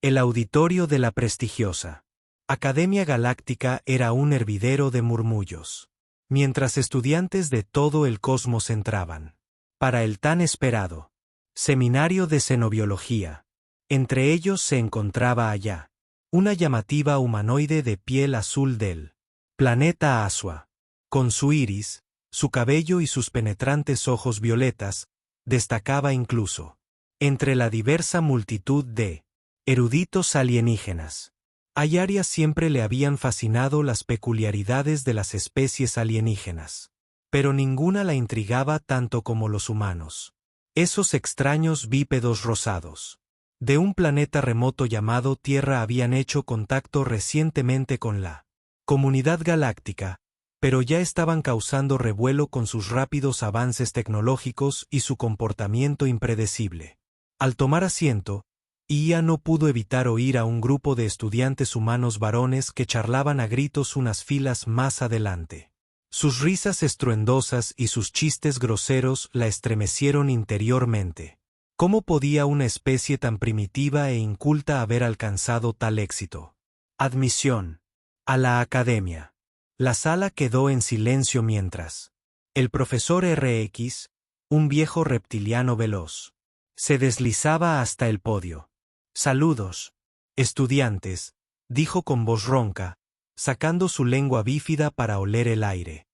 El auditorio de la prestigiosa Academia Galáctica era un hervidero de murmullos, mientras estudiantes de todo el cosmos entraban para el tan esperado seminario de xenobiología. Entre ellos se encontraba allá una llamativa humanoide de piel azul del planeta Asua. Con su iris, su cabello y sus penetrantes ojos violetas, destacaba incluso entre la diversa multitud de eruditos alienígenas. A Yaria siempre le habían fascinado las peculiaridades de las especies alienígenas, pero ninguna la intrigaba tanto como los humanos. Esos extraños bípedos rosados de un planeta remoto llamado Tierra habían hecho contacto recientemente con la comunidad galáctica, pero ya estaban causando revuelo con sus rápidos avances tecnológicos y su comportamiento impredecible. Al tomar asiento, Ia no pudo evitar oír a un grupo de estudiantes humanos varones que charlaban a gritos unas filas más adelante. Sus risas estruendosas y sus chistes groseros la estremecieron interiormente. ¿Cómo podía una especie tan primitiva e inculta haber alcanzado tal éxito? Admisión a la academia. La sala quedó en silencio mientras el profesor RX, un viejo reptiliano veloz, se deslizaba hasta el podio. «Saludos, estudiantes», dijo con voz ronca, sacando su lengua bífida para oler el aire.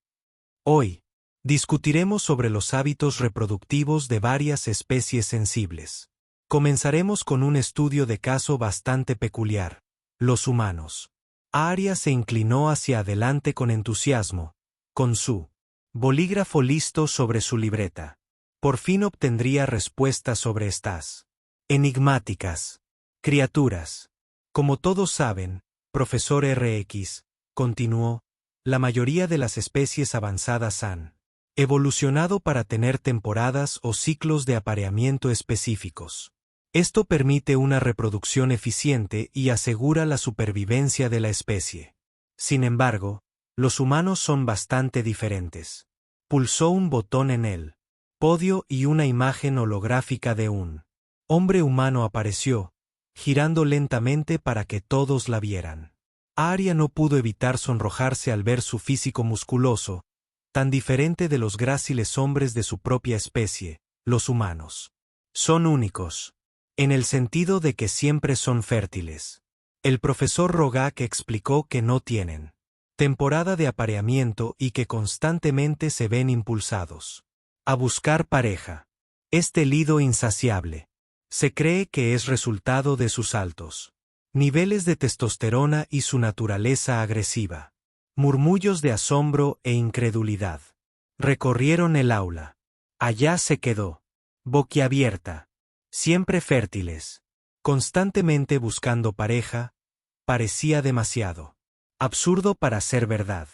«Hoy discutiremos sobre los hábitos reproductivos de varias especies sensibles. Comenzaremos con un estudio de caso bastante peculiar: los humanos». Aria se inclinó hacia adelante con entusiasmo, con su bolígrafo listo sobre su libreta. Por fin obtendría respuestas sobre estas enigmáticas criaturas. Como todos saben, profesor RX, continuó, la mayoría de las especies avanzadas han evolucionado para tener temporadas o ciclos de apareamiento específicos. Esto permite una reproducción eficiente y asegura la supervivencia de la especie. Sin embargo, los humanos son bastante diferentes. Pulsó un botón en el podio y una imagen holográfica de un hombre humano apareció, girando lentamente para que todos la vieran. Aria no pudo evitar sonrojarse al ver su físico musculoso, tan diferente de los gráciles hombres de su propia especie. Los humanos son únicos, en el sentido de que siempre son fértiles. El profesor Rogak explicó que no tienen temporada de apareamiento y que constantemente se ven impulsados a buscar pareja. Este lido insaciable se cree que es resultado de sus altos niveles de testosterona y su naturaleza agresiva. Murmullos de asombro e incredulidad recorrieron el aula. Allá se quedó, boquiabierta. Siempre fértiles, constantemente buscando pareja, parecía demasiado absurdo para ser verdad.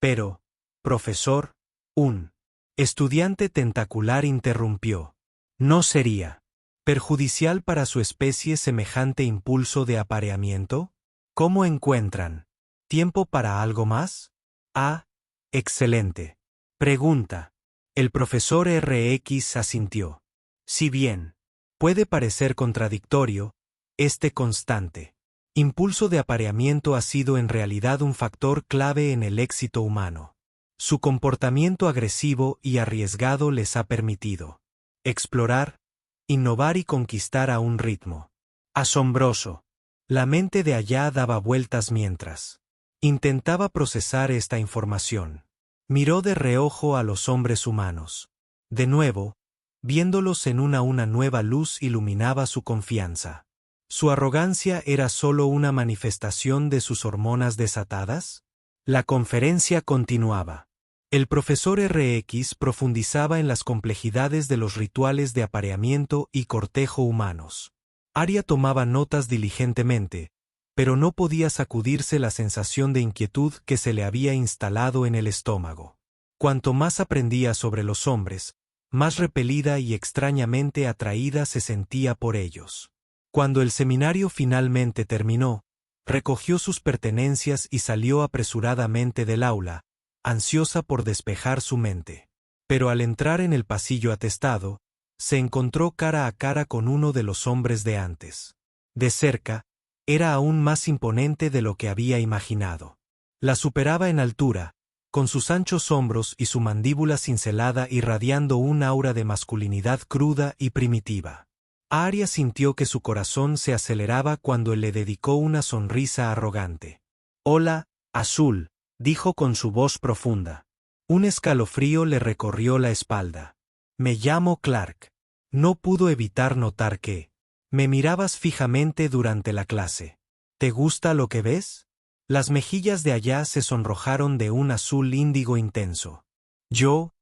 Pero, profesor, un estudiante tentacular interrumpió. ¿No sería perjudicial para su especie semejante impulso de apareamiento? ¿Cómo encuentran tiempo para algo más? Ah, excelente pregunta. El profesor RX asintió. Si bien puede parecer contradictorio, este constante impulso de apareamiento ha sido en realidad un factor clave en el éxito humano. Su comportamiento agresivo y arriesgado les ha permitido explorar, innovar y conquistar a un ritmo asombroso. La mente de allá daba vueltas mientras intentaba procesar esta información. Miró de reojo a los hombres humanos. De nuevo, viéndolos en una nueva luz iluminaba su confianza. ¿Su arrogancia era solo una manifestación de sus hormonas desatadas? La conferencia continuaba. El profesor RX profundizaba en las complejidades de los rituales de apareamiento y cortejo humanos. Aria tomaba notas diligentemente, pero no podía sacudirse la sensación de inquietud que se le había instalado en el estómago. Cuanto más aprendía sobre los hombres, más repelida y extrañamente atraída se sentía por ellos. Cuando el seminario finalmente terminó, recogió sus pertenencias y salió apresuradamente del aula, ansiosa por despejar su mente. Pero al entrar en el pasillo atestado, se encontró cara a cara con uno de los hombres de antes. De cerca, era aún más imponente de lo que había imaginado. La superaba en altura, con sus anchos hombros y su mandíbula cincelada irradiando un aura de masculinidad cruda y primitiva. Arya sintió que su corazón se aceleraba cuando él le dedicó una sonrisa arrogante. «Hola, Azul», dijo con su voz profunda. Un escalofrío le recorrió la espalda. «Me llamo Clark». No pudo evitar notar que me mirabas fijamente durante la clase. ¿Te gusta lo que ves? Las mejillas de allá se sonrojaron de un azul índigo intenso. Yo,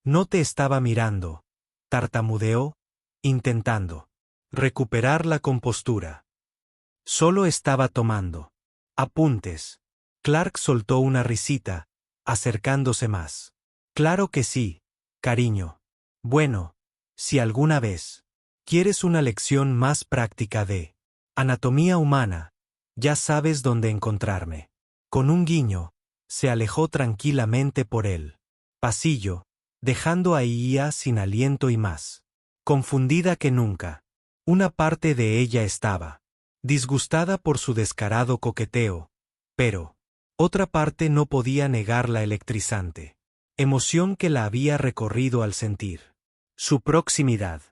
no te estaba mirando, tartamudeó, intentando recuperar la compostura. Solo estaba tomando apuntes. Clark soltó una risita, acercándose más. Claro que sí, cariño. Bueno, si alguna vez quieres una lección más práctica de anatomía humana, ya sabes dónde encontrarme. Con un guiño, se alejó tranquilamente por el pasillo, dejando a Ia sin aliento y más confundida que nunca. Una parte de ella estaba disgustada por su descarado coqueteo, pero otra parte no podía negar la electrizante emoción que la había recorrido al sentir su proximidad.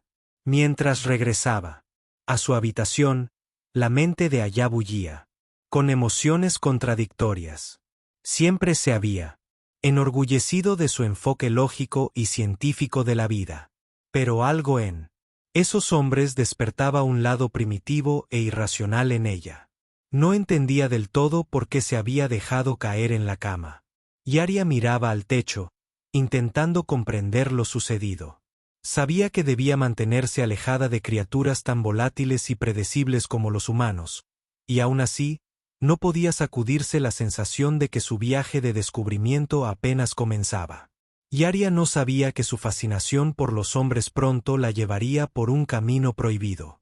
Mientras regresaba a su habitación, la mente de allá bullía, con emociones contradictorias. Siempre se había enorgullecido de su enfoque lógico y científico de la vida. Pero algo en esos hombres despertaba un lado primitivo e irracional en ella. No entendía del todo por qué se había dejado caer en la cama. Y Arya miraba al techo, intentando comprender lo sucedido. Sabía que debía mantenerse alejada de criaturas tan volátiles y predecibles como los humanos, y aún así, no podía sacudirse la sensación de que su viaje de descubrimiento apenas comenzaba. Y Arya no sabía que su fascinación por los hombres pronto la llevaría por un camino prohibido.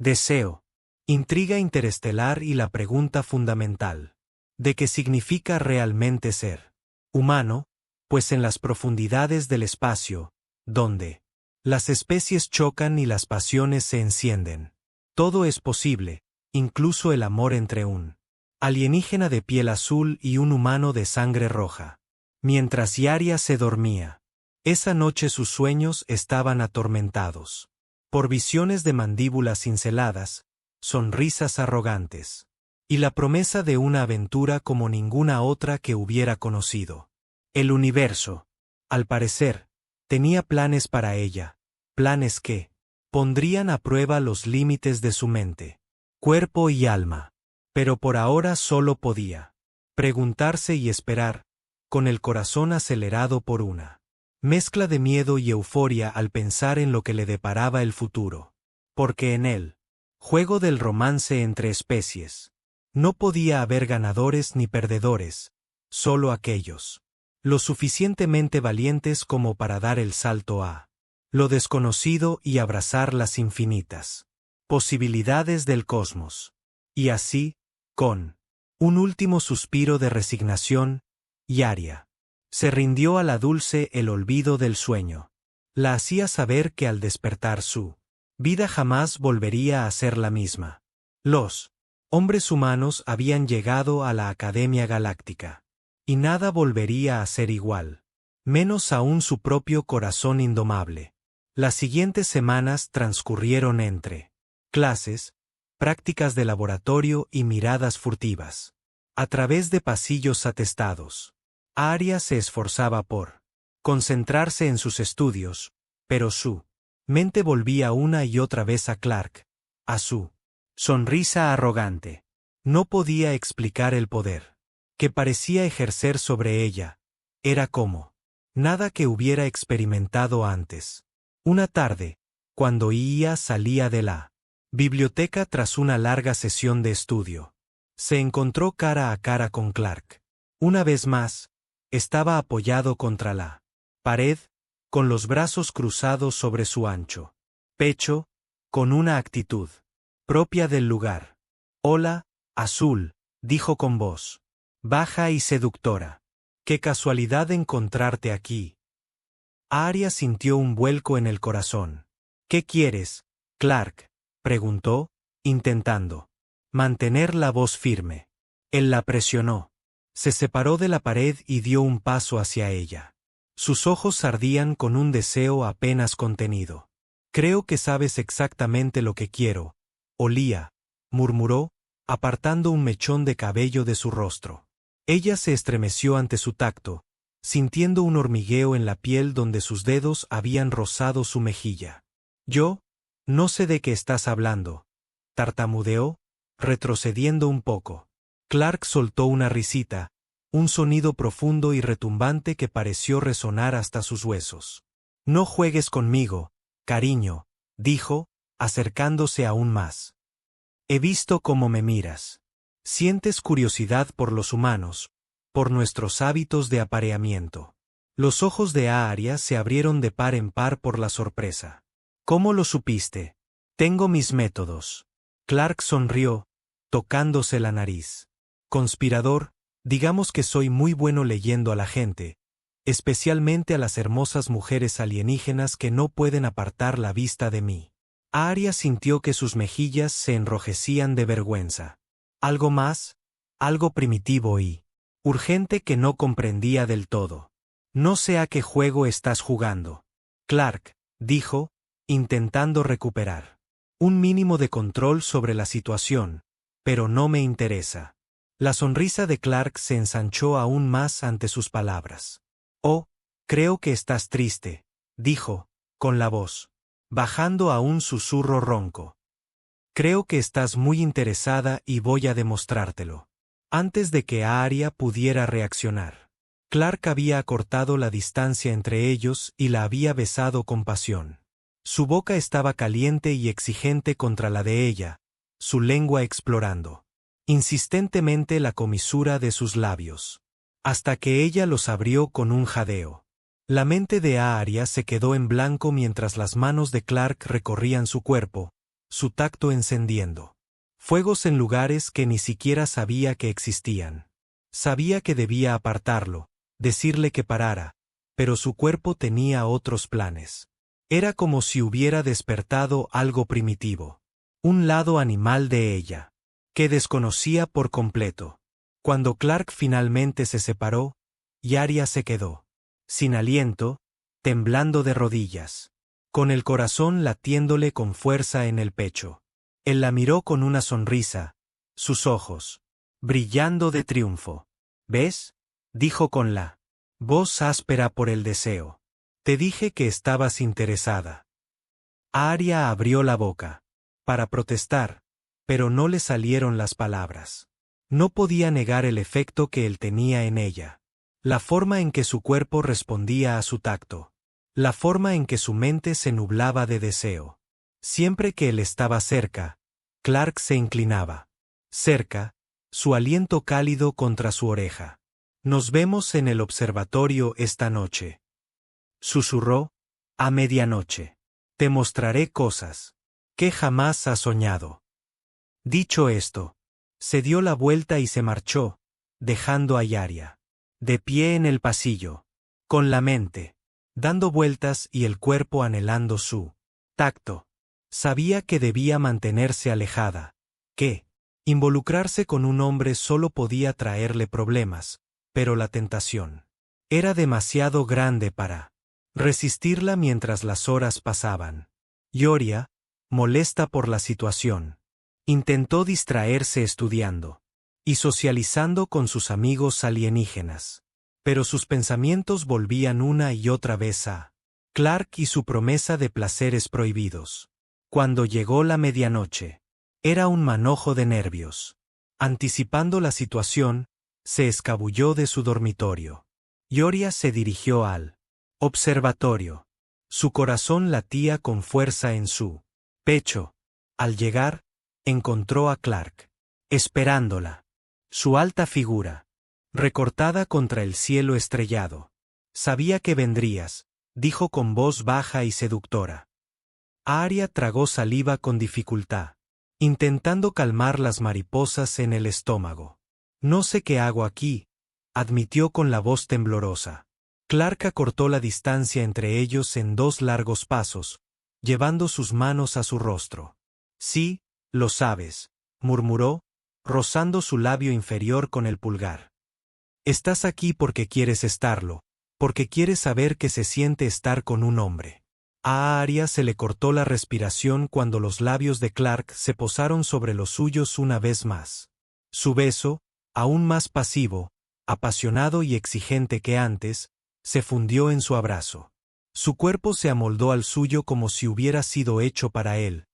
Deseo, intriga interestelar y la pregunta fundamental: ¿de qué significa realmente ser humano? Pues en las profundidades del espacio, donde las especies chocan y las pasiones se encienden, todo es posible, incluso el amor entre un alienígena de piel azul y un humano de sangre roja. Mientras Arya se dormía, esa noche sus sueños estaban atormentados por visiones de mandíbulas cinceladas, sonrisas arrogantes, y la promesa de una aventura como ninguna otra que hubiera conocido. El universo, al parecer, tenía planes para ella, planes que pondrían a prueba los límites de su mente, cuerpo y alma. Pero por ahora solo podía preguntarse y esperar, con el corazón acelerado por una mezcla de miedo y euforia al pensar en lo que le deparaba el futuro. Porque en el juego del romance entre especies, no podía haber ganadores ni perdedores, solo aquellos lo suficientemente valientes como para dar el salto a lo desconocido y abrazar las infinitas posibilidades del cosmos. Y así, con un último suspiro de resignación, Arya se rindió a la dulce el olvido del sueño. La hacía saber que al despertar su vida jamás volvería a ser la misma. Los hombres humanos habían llegado a la Academia Galáctica, y nada volvería a ser igual, menos aún su propio corazón indomable. Las siguientes semanas transcurrieron entre clases, prácticas de laboratorio y miradas furtivas. A través de pasillos atestados, Arya se esforzaba por concentrarse en sus estudios, pero su mente volvía una y otra vez a Clark, a su sonrisa arrogante. No podía explicar el poder que parecía ejercer sobre ella. Era como nada que hubiera experimentado antes. Una tarde, cuando Ia salía de la biblioteca tras una larga sesión de estudio, se encontró cara a cara con Clark. Una vez más, estaba apoyado contra la pared, con los brazos cruzados sobre su ancho pecho, con una actitud propia del lugar. «Hola, Azul», dijo con voz baja y seductora. «Qué casualidad encontrarte aquí». Arya sintió un vuelco en el corazón. «¿Qué quieres, Clark?», preguntó, intentando Mantener la voz firme. Él la presionó. Se separó de la pared y dio un paso hacia ella. Sus ojos ardían con un deseo apenas contenido. Creo que sabes exactamente lo que quiero, Olía, murmuró, apartando un mechón de cabello de su rostro. Ella se estremeció ante su tacto, sintiendo un hormigueo en la piel donde sus dedos habían rozado su mejilla. Yo, no sé de qué estás hablando, tartamudeó, retrocediendo un poco. Clark soltó una risita, un sonido profundo y retumbante que pareció resonar hasta sus huesos. No juegues conmigo, cariño, dijo, acercándose aún más. He visto cómo me miras. Sientes curiosidad por los humanos, por nuestros hábitos de apareamiento. Los ojos de Aaria se abrieron de par en par por la sorpresa. ¿Cómo lo supiste? Tengo mis métodos. Clark sonrió, tocándose la nariz. Conspirador, digamos que soy muy bueno leyendo a la gente, especialmente a las hermosas mujeres alienígenas que no pueden apartar la vista de mí. Aaria sintió que sus mejillas se enrojecían de vergüenza. Algo más, algo primitivo y urgente que no comprendía del todo. No sé a qué juego estás jugando. Clark, dijo, intentando recuperar un mínimo de control sobre la situación, pero no me interesa. La sonrisa de Clark se ensanchó aún más ante sus palabras. Oh, creo que estás triste, dijo, con la voz bajando a un susurro ronco. Creo que estás muy interesada y voy a demostrártelo. Antes de que Aaria pudiera reaccionar, Clark había acortado la distancia entre ellos y la había besado con pasión. Su boca estaba caliente y exigente contra la de ella, su lengua explorando insistentemente la comisura de sus labios, hasta que ella los abrió con un jadeo. La mente de Aaria se quedó en blanco mientras las manos de Clark recorrían su cuerpo, su tacto encendiendo fuegos en lugares que ni siquiera sabía que existían. Sabía que debía apartarlo, decirle que parara, pero su cuerpo tenía otros planes. Era como si hubiera despertado algo primitivo, un lado animal de ella, que desconocía por completo. Cuando Clark finalmente se separó, Aaria se quedó sin aliento, temblando de rodillas, con el corazón latiéndole con fuerza en el pecho. Él la miró con una sonrisa, sus ojos brillando de triunfo. ¿Ves? Dijo con la voz áspera por el deseo. Te dije que estabas interesada. Aaria abrió la boca para protestar, pero no le salieron las palabras. No podía negar el efecto que él tenía en ella. La forma en que su cuerpo respondía a su tacto. La forma en que su mente se nublaba de deseo. Siempre que él estaba cerca, Clark se inclinaba. Cerca, su aliento cálido contra su oreja. Nos vemos en el observatorio esta noche. Susurró, a medianoche. Te mostraré cosas que jamás has soñado. Dicho esto, se dio la vuelta y se marchó, dejando a Aaria de pie en el pasillo, con la mente dando vueltas y el cuerpo anhelando su tacto. Sabía que debía mantenerse alejada, que involucrarse con un hombre solo podía traerle problemas, pero la tentación era demasiado grande para resistirla mientras las horas pasaban. Ioria, molesta por la situación, intentó distraerse estudiando y socializando con sus amigos alienígenas. Pero sus pensamientos volvían una y otra vez a Clark y su promesa de placeres prohibidos. Cuando llegó la medianoche, era un manojo de nervios. Anticipando la situación, se escabulló de su dormitorio. Ioria se dirigió al observatorio. Su corazón latía con fuerza en su pecho. Al llegar, encontró a Clark esperándola. Su alta figura, recortada contra el cielo estrellado. Sabía que vendrías, dijo con voz baja y seductora. Aaria tragó saliva con dificultad, intentando calmar las mariposas en el estómago. No sé qué hago aquí, admitió con la voz temblorosa. Clark acortó la distancia entre ellos en 2 largos pasos, llevando sus manos a su rostro. Sí, lo sabes, murmuró, rozando su labio inferior con el pulgar. Estás aquí porque quieres estarlo, porque quieres saber qué se siente estar con un hombre. A Arya se le cortó la respiración cuando los labios de Clark se posaron sobre los suyos una vez más. Su beso, aún más pasivo, apasionado y exigente que antes, se fundió en su abrazo. Su cuerpo se amoldó al suyo como si hubiera sido hecho para él,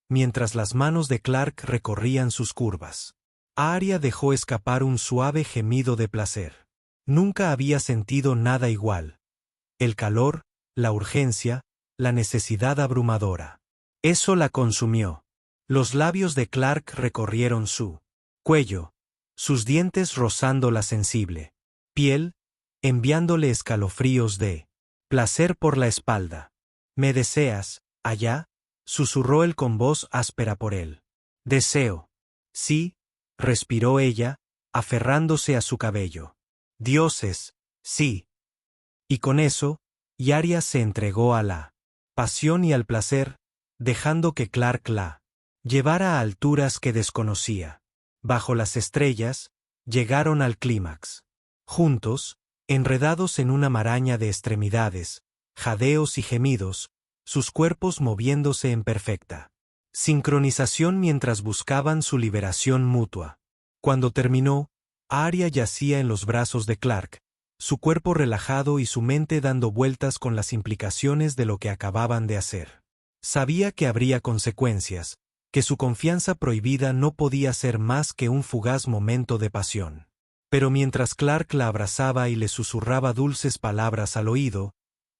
mientras las manos de Clark recorrían sus curvas. Arya dejó escapar un suave gemido de placer. Nunca había sentido nada igual. El calor, la urgencia, la necesidad abrumadora. Eso la consumió. Los labios de Clark recorrieron su cuello, sus dientes rozando la sensible piel, enviándole escalofríos de placer por la espalda. ¿Me deseas, allá? Susurró él con voz áspera por él. Deseo. Sí, respiró ella, aferrándose a su cabello. Dioses, sí. Y con eso, Arya se entregó a la pasión y al placer, dejando que Clark la llevara a alturas que desconocía. Bajo las estrellas, llegaron al clímax. Juntos, enredados en una maraña de extremidades, jadeos y gemidos, sus cuerpos moviéndose en perfecta sincronización mientras buscaban su liberación mutua. Cuando terminó, Arya yacía en los brazos de Clark, su cuerpo relajado y su mente dando vueltas con las implicaciones de lo que acababan de hacer. Sabía que habría consecuencias, que su confianza prohibida no podía ser más que un fugaz momento de pasión. Pero mientras Clark la abrazaba y le susurraba dulces palabras al oído,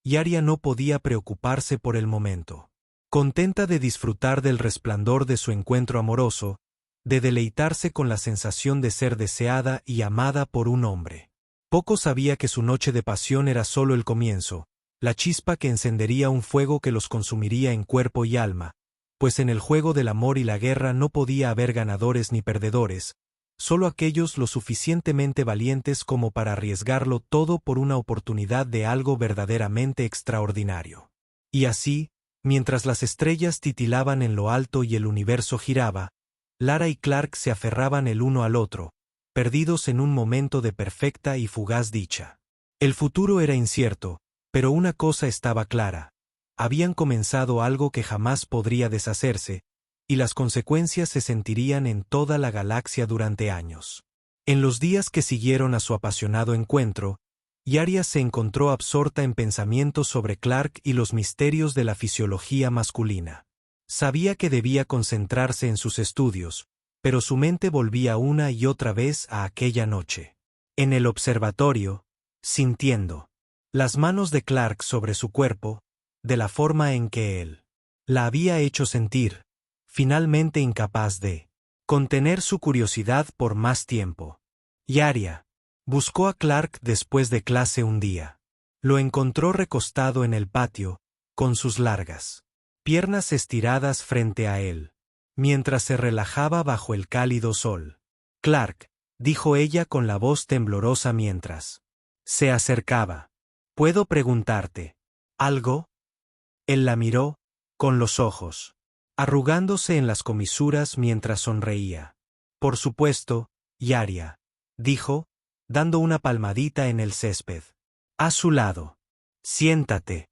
Arya no podía preocuparse por el momento. Contenta de disfrutar del resplandor de su encuentro amoroso, de deleitarse con la sensación de ser deseada y amada por un hombre. Poco sabía que su noche de pasión era solo el comienzo, la chispa que encendería un fuego que los consumiría en cuerpo y alma, pues en el juego del amor y la guerra no podía haber ganadores ni perdedores, solo aquellos lo suficientemente valientes como para arriesgarlo todo por una oportunidad de algo verdaderamente extraordinario. Y así, mientras las estrellas titilaban en lo alto y el universo giraba, Lara y Clark se aferraban el uno al otro, perdidos en un momento de perfecta y fugaz dicha. El futuro era incierto, pero una cosa estaba clara. Habían comenzado algo que jamás podría deshacerse, y las consecuencias se sentirían en toda la galaxia durante años. En los días que siguieron a su apasionado encuentro, Arya se encontró absorta en pensamientos sobre Clark y los misterios de la fisiología masculina. Sabía que debía concentrarse en sus estudios, pero su mente volvía una y otra vez a aquella noche. En el observatorio, sintiendo las manos de Clark sobre su cuerpo, de la forma en que él la había hecho sentir, finalmente incapaz de contener su curiosidad por más tiempo. Arya buscó a Clark después de clase un día. Lo encontró recostado en el patio, con sus largas piernas estiradas frente a él, mientras se relajaba bajo el cálido sol. Clark, dijo ella con la voz temblorosa mientras se acercaba. ¿Puedo preguntarte algo? Él la miró, con los ojos arrugándose en las comisuras mientras sonreía. Por supuesto, Arya, dijo, dando una palmadita en el césped. A su lado. Siéntate.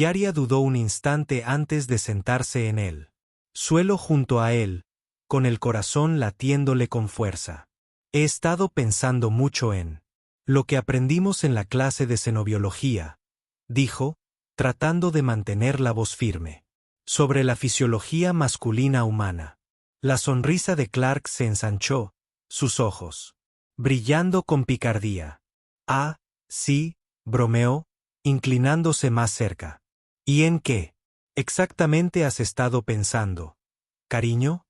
Arya dudó un instante antes de sentarse en el suelo junto a él, con el corazón latiéndole con fuerza. He estado pensando mucho en lo que aprendimos en la clase de xenobiología, dijo, tratando de mantener la voz firme. Sobre la fisiología masculina humana. La sonrisa de Clark se ensanchó, sus ojos brillando con picardía. Ah, sí, bromeó, inclinándose más cerca. ¿Y en qué exactamente has estado pensando, cariño?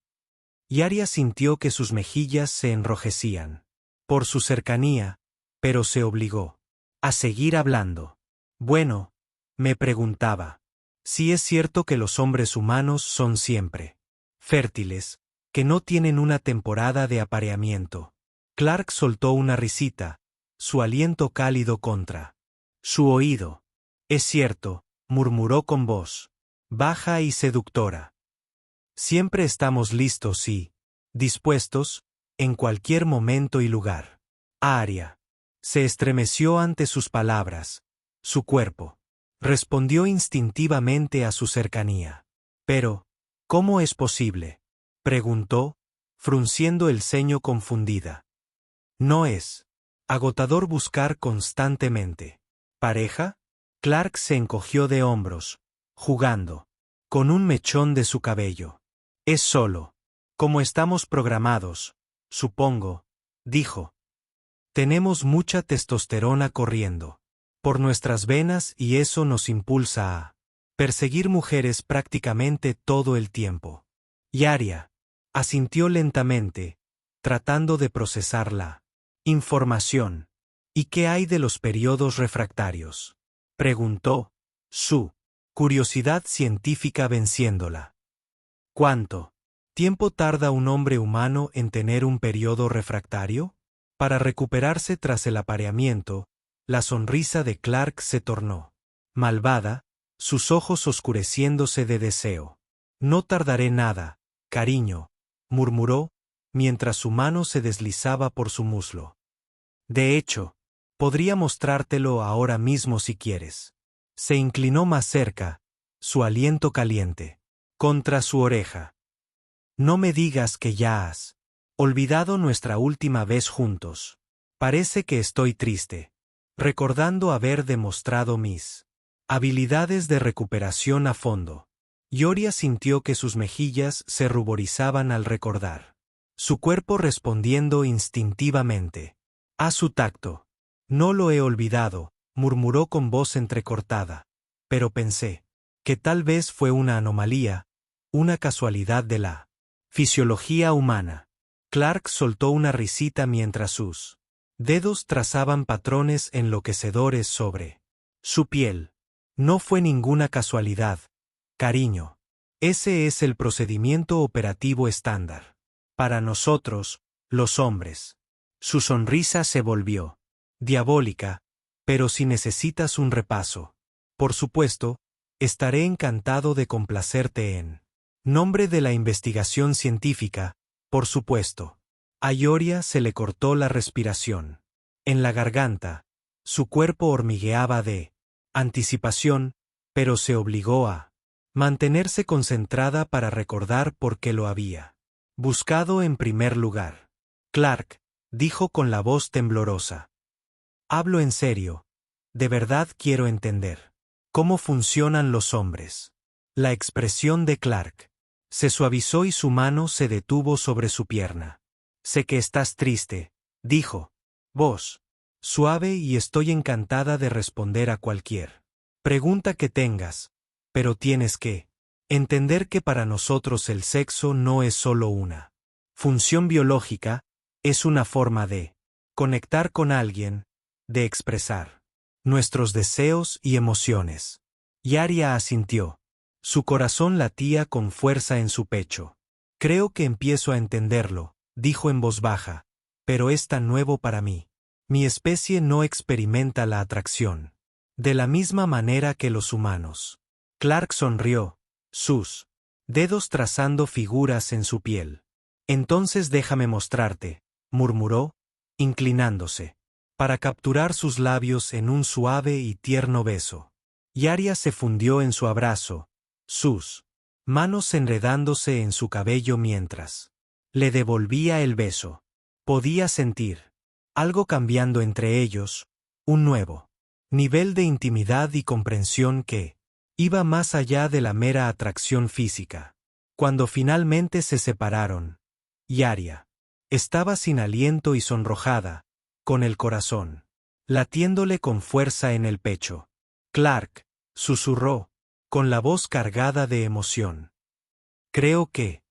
Arya sintió que sus mejillas se enrojecían. Por su cercanía, pero se obligó a seguir hablando. Bueno, me preguntaba. Si es cierto que los hombres humanos son siempre fértiles, que no tienen una temporada de apareamiento. Clark soltó una risita, su aliento cálido contra su oído. Es cierto, murmuró con voz baja y seductora. Siempre estamos listos y dispuestos, en cualquier momento y lugar. Arya se estremeció ante sus palabras. Su cuerpo respondió instintivamente a su cercanía. Pero, ¿cómo es posible?, preguntó, frunciendo el ceño confundida. ¿No es agotador buscar constantemente pareja? Clark se encogió de hombros, jugando con un mechón de su cabello. Es solo como estamos programados, supongo, dijo. Tenemos mucha testosterona corriendo por nuestras venas y eso nos impulsa a perseguir mujeres prácticamente todo el tiempo. Y Arya asintió lentamente, tratando de procesar la información. ¿Y qué hay de los periodos refractarios?, preguntó, su curiosidad científica venciéndola. ¿Cuánto tiempo tarda un hombre humano en tener un periodo refractario? Para recuperarse tras el apareamiento, la sonrisa de Clark se tornó malvada, sus ojos oscureciéndose de deseo. No tardaré nada, cariño, murmuró, mientras su mano se deslizaba por su muslo. De hecho, podría mostrártelo ahora mismo si quieres. Se inclinó más cerca, su aliento caliente contra su oreja. No me digas que ya has olvidado nuestra última vez juntos. Parece que estoy triste, recordando haber demostrado mis habilidades de recuperación a fondo. Ioria sintió que sus mejillas se ruborizaban al recordar. Su cuerpo respondiendo instintivamente a su tacto. No lo he olvidado, murmuró con voz entrecortada. Pero pensé que tal vez fue una anomalía, una casualidad de la fisiología humana. Clark soltó una risita mientras sus dedos trazaban patrones enloquecedores sobre su piel. No fue ninguna casualidad, cariño. Ese es el procedimiento operativo estándar para nosotros, los hombres. Su sonrisa se volvió diabólica, pero si necesitas un repaso, por supuesto, estaré encantado de complacerte en nombre de la investigación científica, por supuesto. A Ioria se le cortó la respiración. En la garganta, su cuerpo hormigueaba de anticipación, pero se obligó a mantenerse concentrada para recordar por qué lo había buscado en primer lugar. Clark, dijo con la voz temblorosa. Hablo en serio. De verdad quiero entender cómo funcionan los hombres. La expresión de Clark se suavizó y su mano se detuvo sobre su pierna. Sé que estás triste, dijo. Voz suave y estoy encantada de responder a cualquier pregunta que tengas, pero tienes que entender que para nosotros el sexo no es solo una función biológica, es una forma de conectar con alguien, de expresar nuestros deseos y emociones. Y Arya asintió. Su corazón latía con fuerza en su pecho. Creo que empiezo a entenderlo, dijo en voz baja, pero es tan nuevo para mí. Mi especie no experimenta la atracción de la misma manera que los humanos. Clark sonrió, sus dedos trazando figuras en su piel. Entonces déjame mostrarte, murmuró, inclinándose, para capturar sus labios en un suave y tierno beso. Y Arya se fundió en su abrazo, sus manos enredándose en su cabello mientras le devolvía el beso. Podía sentir algo cambiando entre ellos, un nuevo nivel de intimidad y comprensión que iba más allá de la mera atracción física. Cuando finalmente se separaron, y Arya estaba sin aliento y sonrojada, con el corazón latiéndole con fuerza en el pecho. Clark susurró, con la voz cargada de emoción. Creo que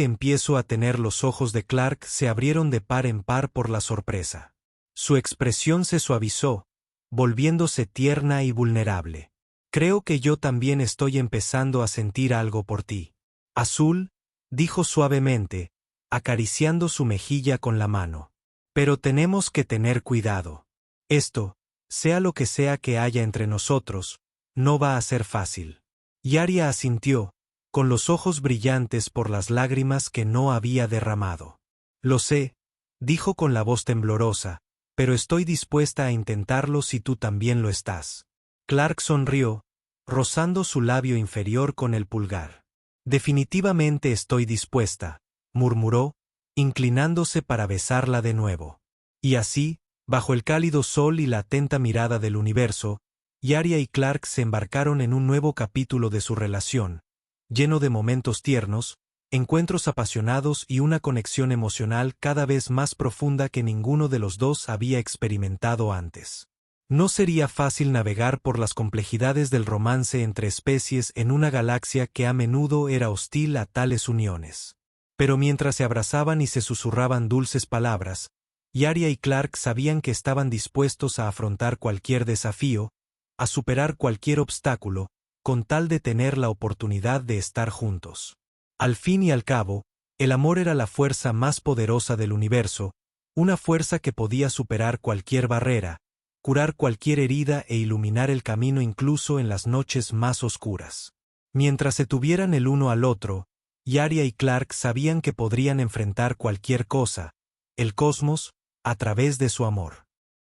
empiezo a tener. Los ojos de Clark se abrieron de par en par por la sorpresa. Su expresión se suavizó, volviéndose tierna y vulnerable. Creo que yo también estoy empezando a sentir algo por ti. Azul, dijo suavemente, acariciando su mejilla con la mano. Pero tenemos que tener cuidado. Esto, sea lo que sea que haya entre nosotros, no va a ser fácil. Y Arya asintió, con los ojos brillantes por las lágrimas que no había derramado. Lo sé, dijo con la voz temblorosa, pero estoy dispuesta a intentarlo si tú también lo estás. Clark sonrió, rozando su labio inferior con el pulgar. Definitivamente estoy dispuesta, murmuró, inclinándose para besarla de nuevo. Y así, bajo el cálido sol y la atenta mirada del universo, Arya y Clark se embarcaron en un nuevo capítulo de su relación, lleno de momentos tiernos, encuentros apasionados y una conexión emocional cada vez más profunda que ninguno de los dos había experimentado antes. No sería fácil navegar por las complejidades del romance entre especies en una galaxia que a menudo era hostil a tales uniones. Pero mientras se abrazaban y se susurraban dulces palabras, Arya y Clark sabían que estaban dispuestos a afrontar cualquier desafío, a superar cualquier obstáculo, con tal de tener la oportunidad de estar juntos. Al fin y al cabo, el amor era la fuerza más poderosa del universo, una fuerza que podía superar cualquier barrera, curar cualquier herida e iluminar el camino incluso en las noches más oscuras. Mientras se tuvieran el uno al otro, Arya y Clark sabían que podrían enfrentar cualquier cosa, el cosmos, a través de su amor.